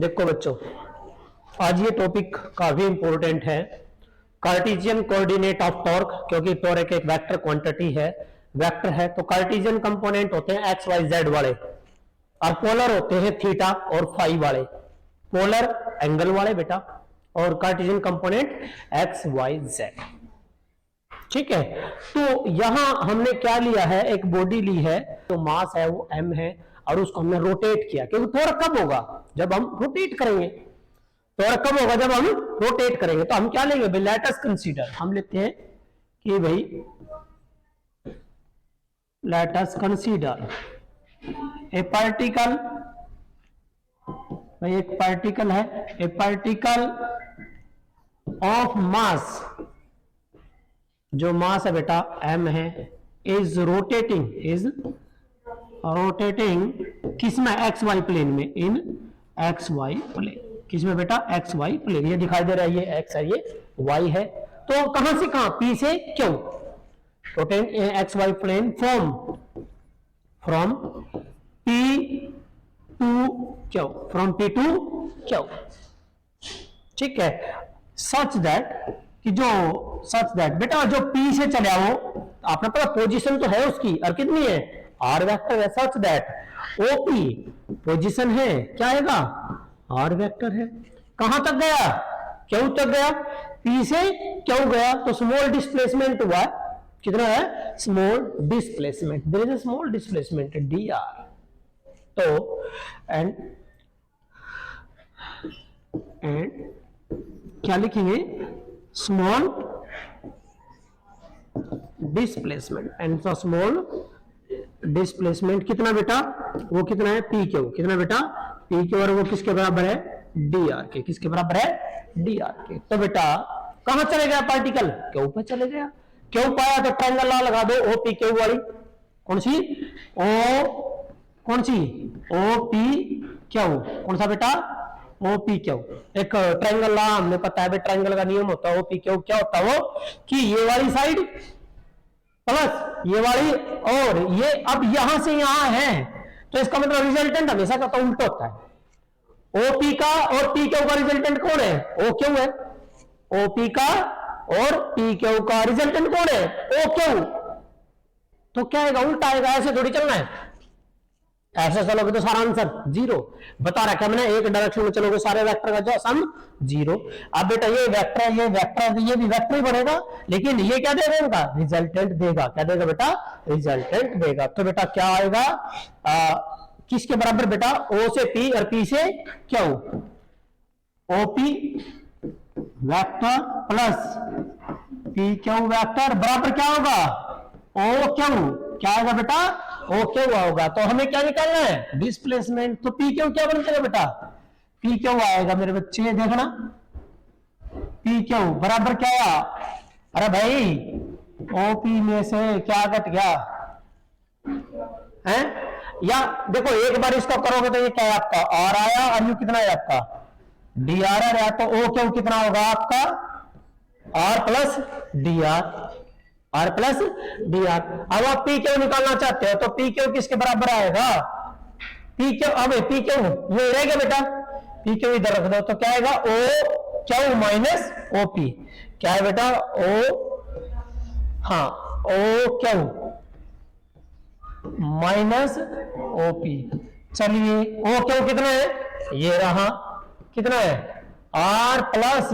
देखो बच्चों, आज ये टॉपिक काफी इंपॉर्टेंट है। कार्टेशियन कोऑर्डिनेट ऑफ टॉर्क, क्योंकि टॉर्क एक वेक्टर क्वांटिटी है, वेक्टर है, तो कार्टेशियन कंपोनेंट होते हैं एक्स वाई जेड वाले और पोलर होते हैं थीटा और फाई वाले, पोलर एंगल वाले बेटा, और Cartesian component x y z. ठीक है, तो यहां हमने क्या लिया है, एक बॉडी ली है, तो मास है वो m है और उसको हमने रोटेट किया, क्योंकि टॉर्क कब होगा, जब हम रोटेट करेंगे। टॉर्क कब होगा, जब हम रोटेट करेंगे। तो हम क्या लेंगे भाई, लेट अस कंसीडर, हम लेते हैं कि भाई let us consider a particle, भाई एक पार्टिकल है, ए पार्टिकल ऑफ मास, जो मास है बेटा m है, इज रोटेटिंग किसमें, एक्स वाई प्लेन में, इन एक्स वाई प्लेन, किसमें बेटा, एक्स वाई प्लेन। ये दिखाई दे रहा है, ये x है, ये y है, तो कहां से कहां, p से Q, rotate x y plane from p to Q, from p to Q. ठीक है, सच दैट बेटा जो P से चले आओ, आपने पता पोजीशन तो है उसकी, और कितनी है, R वेक्टर है, सच दैट OP पोजीशन है, क्या आएगा, R वेक्टर है। कहां तक गया, क्यों तक गया, P से क्यों गया, तो स्मॉल डिस्प्लेसमेंट हुआ, कितना है, small displacement, there is a small displacement dr। तो एंड क्या लिखेंगे, small displacement, and small displacement कितना बेटा, वो कितना है, पी क्यू, कितना बेटा, पी क्यू, और वो किसके बराबर है, डी आर के, किसके बराबर है, डी आर के। तो बेटा कहां चले गया पार्टिकल, क्यू पे चले गया, क्यों पाया, तो ट्रायंगल ला लगा दो, ओ पी क्यू वाली, कौन सी ओ पी क्यू, कौन सा बेटा, ओ पी क्यू। एक ट्रायंगल ला हमने पता है, ट्रायंगल का नियम होता है, ओ पी क्यू क्या होता है, वो कि ये वाली साइड प्लस ये वाली, और ये अब यहां से यहां है, तो इसका मतलब रिजल्टेंट हमेशा का तो उल्टा होता है। ओपी का और पी क्यू का रिजल्टेंट कौन है, ओ क्यू है, ओपी का और पी क्यू का रिजल्टेंट कौन है, ओ क्यू। तो क्या आएगा, उल्टा आएगा, ऐसे थोड़ी चलना है, ऐसे चलोगे तो सारा आंसर जीरो। बता रखा मैंने, एक डायरेक्शन में चलोगे सारे वेक्टर का जो सम जीरो। अब बेटा ये वेक्टर है, ये वेक्टर है, ये भी वेक्टर ही बनेगा, लेकिन ये क्या देगा, इनका रिजल्टेंट देगा, क्या देगा बेटा, रिजल्टेंट देगा। तो बेटा क्या आएगा, किसके बराबर बेटा, ओ से पी और पी से Q, OP vector plus P Q vector बराबर क्या होगा, ओ क्यू, क्या आएगा बेटा, ओ क्यू होगा। तो हमें क्या निकालना है, डिस्प्लेसमेंट। तो पी क्यू क्या बन जाएगा बेटा, पी क्यू आएगा मेरे बच्चे, देखना पी क्यू बराबर क्या आया, अरे भाई ओपी में से क्या घट गया है, या देखो एक बार इसको करोगे तो ये क्या है आपका, आर आया, और यू कितना है आपका, डी आर आया, तो ओ क्यू कितना होगा आपका, r plus d r plus d r. अब आप पी क्यू निकालना चाहते हो, तो पी क्यू किसके बराबर आएगा, पी क्यू, अब पी क्यू ये रहेगा बेटा, पी क्यू इधर रख दो, तो क्या आएगा, O Q minus O P, क्या है बेटा, ओ, हाँ O Q minus O P. चलिए ओ क्यू कितना है, ये रहा, कितना है, r plus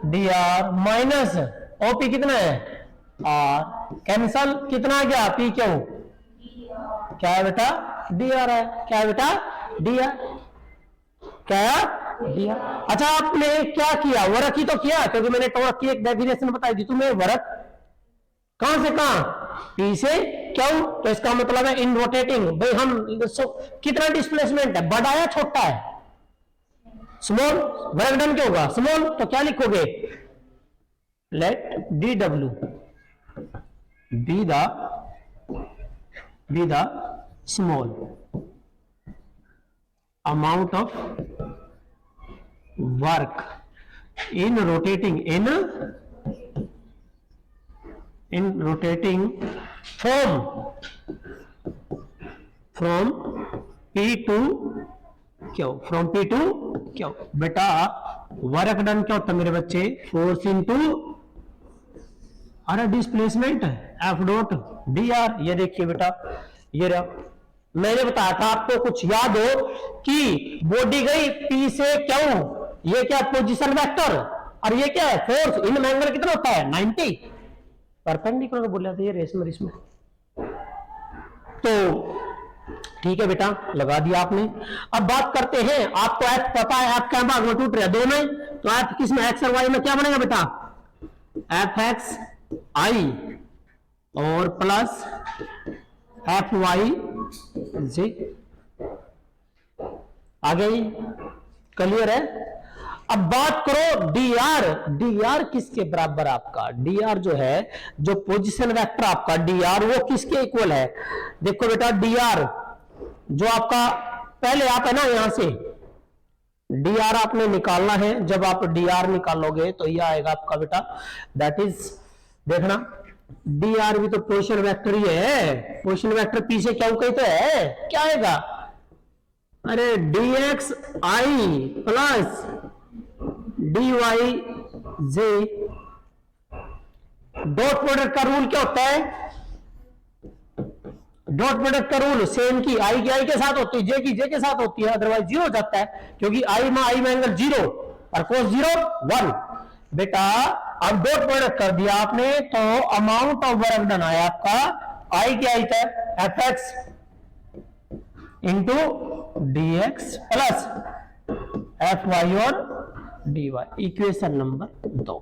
d r minus OP कितना है, आर, कैंसल, कितना आ गया, पी क्यू, क्या है बेटा, डी आर है, क्या है बेटा, डी आर, क्या है, डी आर। अच्छा आपने क्या किया, वर्क ही तो किया, क्योंकि मैंने टॉर्क की एक डेफिनेशन बताई थी तुम्हें, वर्क कहां से कहां, पी से क्यों, तो इसका मतलब है इन रोटेटिंग, भाई हम कितना डिस्प्लेसमेंट है, बड़ा है छोटा है, स्मॉल, वर्क डन क्या होगा, स्मॉल, तो क्या लिखोगे, let dw be the small amount of work in rotating from P to Q, from P to Q. बेटा वर्क डन क्या होता है मेरे बच्चे, फोर्स इंटू अरे displacement F dot d r. ये देखिए बेटा, ये रहा, मैंने बताया था आपको, कुछ याद हो कि बॉडी गई पी से क्यू, ये क्या पोजीशन वेक्टर, और ये क्या है फोर्स। इनमें एंगल कितना होता है 90, परपेंडिकुलर बोला था ये रेस में इसमें। तो ठीक है बेटा, लगा दिया आपने। अब बात करते हैं, आपको एफ पता है, एफ क्या भाग में टूट रहा है, दो में, तो एफ किस में, एक्स और वाई में क्या बनेगा बेटा, एफ एक्स आई और प्लस एफ वाई जी। आ गई, क्लियर है। अब बात करो डी आर, डी आर किसके बराबर आपका, डी आर जो है, जो पोजीशन वेक्टर आपका डी आर, वो किसके इक्वल है। देखो बेटा डी आर जो आपका, पहले आप है ना यहां से डी आर आपने निकालना है, जब आप डी आर निकालोगे तो ये आएगा आपका बेटा, दैट इज, देखना डी आर भी तो पोजीशन वेक्टर ही है, पोजीशन वेक्टर पी से क्या कहीं तो है, क्या आएगा, अरे डी एक्स आई प्लस डी वाई जे। डॉट प्रोडक्ट का रूल क्या होता है, डॉट प्रोडक्ट का रूल सेम की आई के साथ होती है, जे की जे के साथ होती है, अदरवाइज जीरो हो जाता है, क्योंकि आई में एंगल जीरो और कोस जीरो वन। बेटा अब डॉट प्रोडक्ट कर दिया आपने, तो अमाउंट ऑफ वर्क डन आया आपका, आई क्या आई था F X into D X plus F Y और D Y. Equation number 2,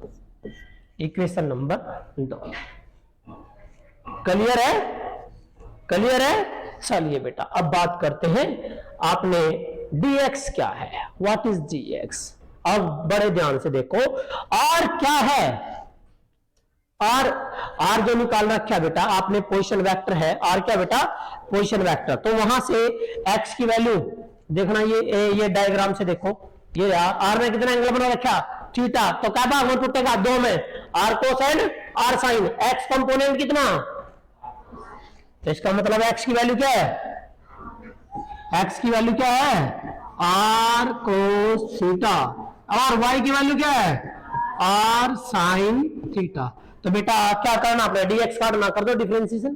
equation number 2। Clear है, क्लियर है। चलिए बेटा अब बात करते हैं, आपने dx क्या है, व्हाट इज dx। अब बड़े ध्यान से देखो, r क्या है, r जो निकाल रखा बेटा आपने, पोजीशन वेक्टर है, r क्या बेटा पोजीशन वेक्टर, तो वहां से x की वैल्यू देखना, ये डायग्राम से देखो, ये r में कितना एंगल बना रखा थीटा, तो क्या भाग में टूटेगा, दो में, r cosine r sine, x component कितना, तो इसका मतलब x की वैल्यू क्या है, x की वैल्यू क्या है r cos थीटा, और y की वैल्यू क्या है r sin थीटा। तो बेटा क्या करना आपने, dx काटना, कर दो डिफरेंशिएशन,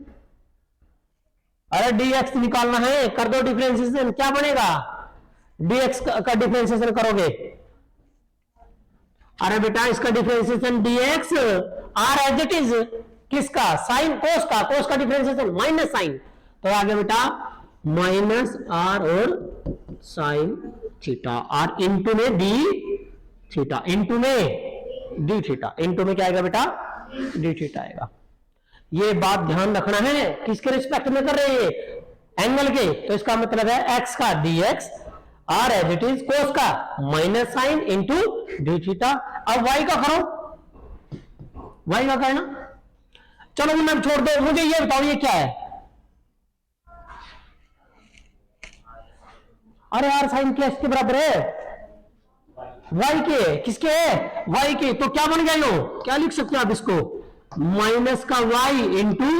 अरे dx निकालना है, कर दो डिफरेंशिएशन, क्या बनेगा, dx का डिफरेंशिएशन करोगे, अरे बेटा इसका differentiation dx r as it is, किसका, साइन कोस का, कोस का डिफरेंशिएशन माइनस साइन, तो आगे बेटा माइनस आर और साइन थीटा, आर इंटू में डी थीटा, इंटू में डी थीटा, इंटू में क्या आएगा बेटा डी थीटा आएगा। ये बात ध्यान रखना है, किसके रिस्पेक्ट में कर रहे हैं, एंगल के, तो इसका मतलब है एक्स का D X, R as it is, cos का minus sine into D theta. अब वाई का करो, वाई का करना, चलो मैं छोड़ दो, मुझे ये बताओ ये क्या है, अरे यार साइन के इसके बराबर है, वाई के, किसके है वाई के, तो क्या बन गया लो, क्या लिख सकते हो आप इसको, माइनस का y into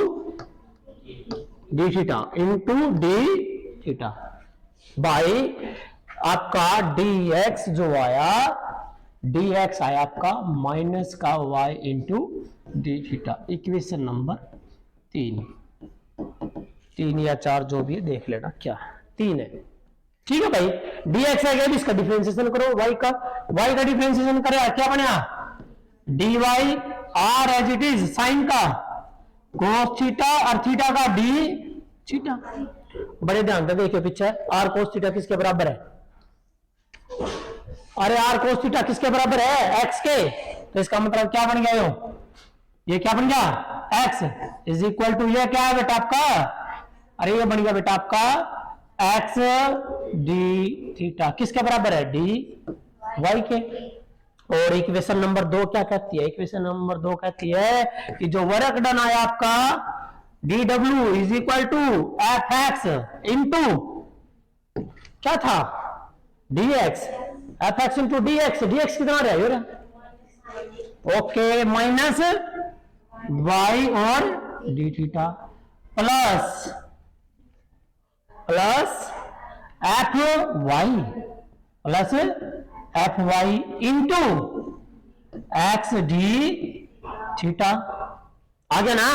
D theta, into D theta by आपका डी एक्स जो आया, डी एक्स आया आपका माइनस का y into D theta. Equation number 3 या 4 जो भी है देख लेना, क्या 3 है, ठीक है भाई। डी एक्स आ गया, इसका डिफरेंशिएशन करो, वाई का डिफरेंशिएशन करे, क्या बना d y r as it is, sine का कोस थीटा और थीटा का डी थीटा। बड़े ध्यान से देखिए पीछे, आर कोस थीटा किसके बराबर है, अरे आर कोस थीटा किसके बराबर है एक्स के, तो इसका मतलब क्या बन गया ये क्या बन गया एक्स इज इक्वल टू, ये क्या है बेटा आपका, अरे ये बन गया बेटा आपका एक्स डी थीटा, किसके बराबर है डी वाई के। और इक्वेशन नंबर 2 क्या कहती है, इक्वेशन नंबर 2 कहती है कि जो वर्क डन आया आपका D W is equal to F X into क्या था D X, F X into D X, D X कितना रहा, ओके, माइनस वाई और D theta plus F Y plus F Y into X D theta. आ गया ना?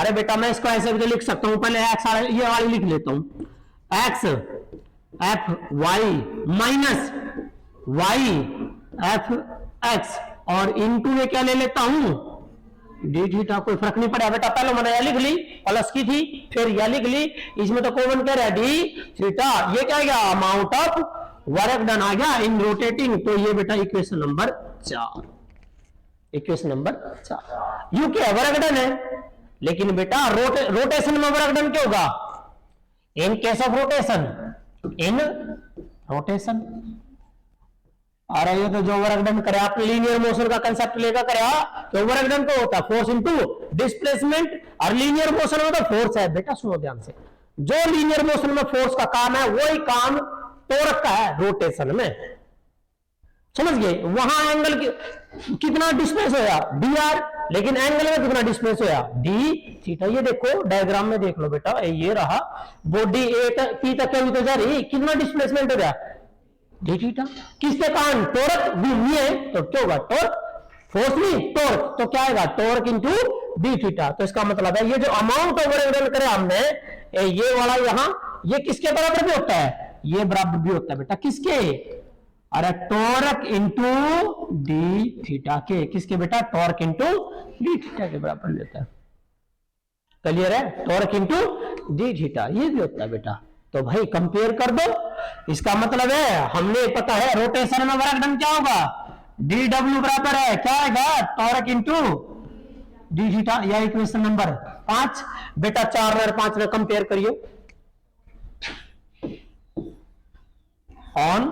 अरे बेटा मैं इसको ऐसे भी तो लिख सकता हूं, पहले एक्स ये वाली लिख लेता हूं, x F y minus y F x और इनटू में क्या ले लेता हूं डी थीटा। कोई फर्क नहीं पड़ा बेटा, पहले मैंने यह लिख ली प्लस की थी, फिर यह लिख ली, इसमें तो कॉमन क्या रहा डी थीटा। ये क्या गया अमाउंट ऑफ वर्क डन आ गया इन रोटेटिंग। तो ये बेटा equation number 4, equation number 4। You क्या वर्क डन है, लेकिन बेटा रोटेशन में वर्क डन क्या होगा? In case of rotation, in rotation. और ये तो जो वर्क डन करे आप लीनियर मोशन का कंसेप्ट लेकर करे तो वर्क डन को होता है फोर्स इनटू डिस्प्लेसमेंट, और लीनियर मोशन में तो फोर्स है। बेटा सुनो ध्यान से, जो लीनियर मोशन में फोर्स का काम है वही काम टॉर्क का है रोटेशन में, समझ गए? वहां एंगल कितना डिस्प्लेस होया डी आर, लेकिन एंगल में कितना डिस्प्लेस होया डी थीटा। ये देखो डायग्राम में देख लो बेटा, ये रहा बॉडी ए पी तक भी तो जा रही, कितना डिस्प्लेसमेंट हो गया डी थीटा। किसके कारण? टॉर्क घूमनी है तो क्या होगा? टॉर्क फोर्स नहीं टॉर्क, तो क्या आएगा टॉर्क इनटू डी थीटा। तो इसका मतलब है ये जो अमाउंट ऑफ वर्क डन करे हमने, ये वाला यहां, ये किसके बराबर भी होता है? ये बराबर भी होता है बेटा किसके? अरे टॉर्क इंटू डी थीटा के। किसके बेटा? टॉर्क इंटू डी थीटा के बराबर भी होता है। क्लियर है? टॉर्क इंटू डी थीटा ये भी होता है बेटा। तो भाई कंपेयर कर दो, इसका मतलब है हमने पता है रोटेशन में वर्क डन क्या होगा? डी डब्ल्यू बराबर है क्या आएगा? Torque into D theta. या इक्वेशन नंबर 5 बेटा। 4 और 5 में कंपेयर करियो। ऑन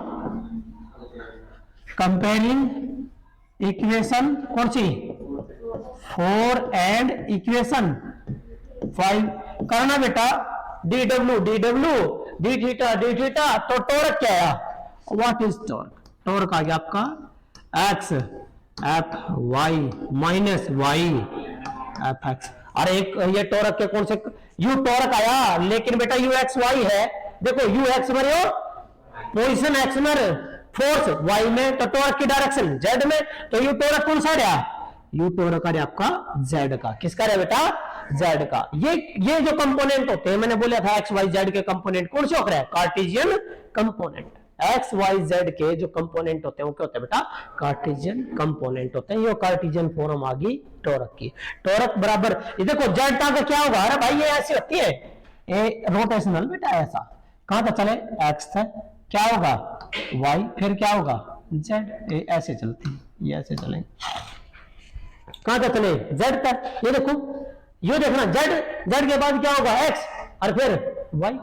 कंपेयरिंग इक्वेशन कौन सी? 4 एंड इक्वेशन 5 करना बेटा। डी डब्ल्यू डी थीटा तो टॉर्क क्या आया? What is torque? टॉर्क आ गया आपका x F y minus y F x. अरे एक ये टॉर्क के कौन से यू टॉर्क आया, लेकिन बेटा यू एक्स वाई है। देखो यू एक्स मरियो पोजिशन एक्स में, फोर्स वाई में, तो टॉर्क की डायरेक्शन जेड में। तो यू टॉर्क कौन सा रहा? यू टॉर्क है आपका जेड का। किसका रहा बेटा? जेड का। ये जो कंपोनेंट होते हैं, मैंने बोला था एक्स वाई जेड के कंपोनेंट कौन से होते हैं? Cartesian component. X y z के जो कंपोनेंट होते हैं वो क्या होते हैं बेटा? कार्टेशियन कंपोनेंट होते हैं। ये कार्टेशियन फॉर्म आ गई टॉर्क की। टॉर्क बराबर ये देखो जेड का क्या होगा? अरे भाई ये ऐसी होती है रोटेशनल बेटा, ऐसा कहां तक चले? एक्स तक क्या होगा? वाई, फिर क्या होगा? जेड। ऐसे चलती है, ये ऐसे चलेंगे। कहां तक चले? जेड तक। ये देखो ये देखना जेड के बाद क्या होगा? एक्स और फिर वाई।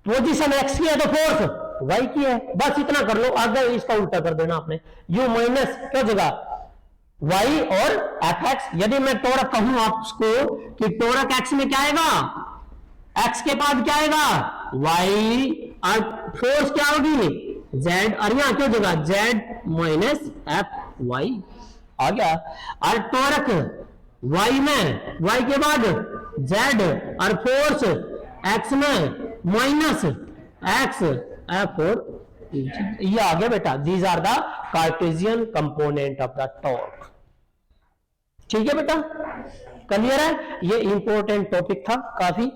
पोजीशन एक्स की है तो फोर्स वाई की है, बस इतना कर लो। आगे इसका उल्टा कर देना आपने, यू माइनस क्या जगह वाई और एफ एक्स। यदि मैं टॉर्क कहूं आपको कि टॉर्क एक्स में क्या आएगा? एक्स के बाद क्या आएगा? वाई, और फोर्स क्या होगी? जेड, और यहां क्या जगह? जेड माइनस एफ वाई आ गया। और टॉर्क वाई में, वाई के बाद जेड, और फोर्स एक्स में माइनस एक्स एफ और ये आ गया बेटा। These are the Cartesian component of the torque. ठीक है बेटा, क्लियर है? ये इंपॉर्टेंट टॉपिक था काफी।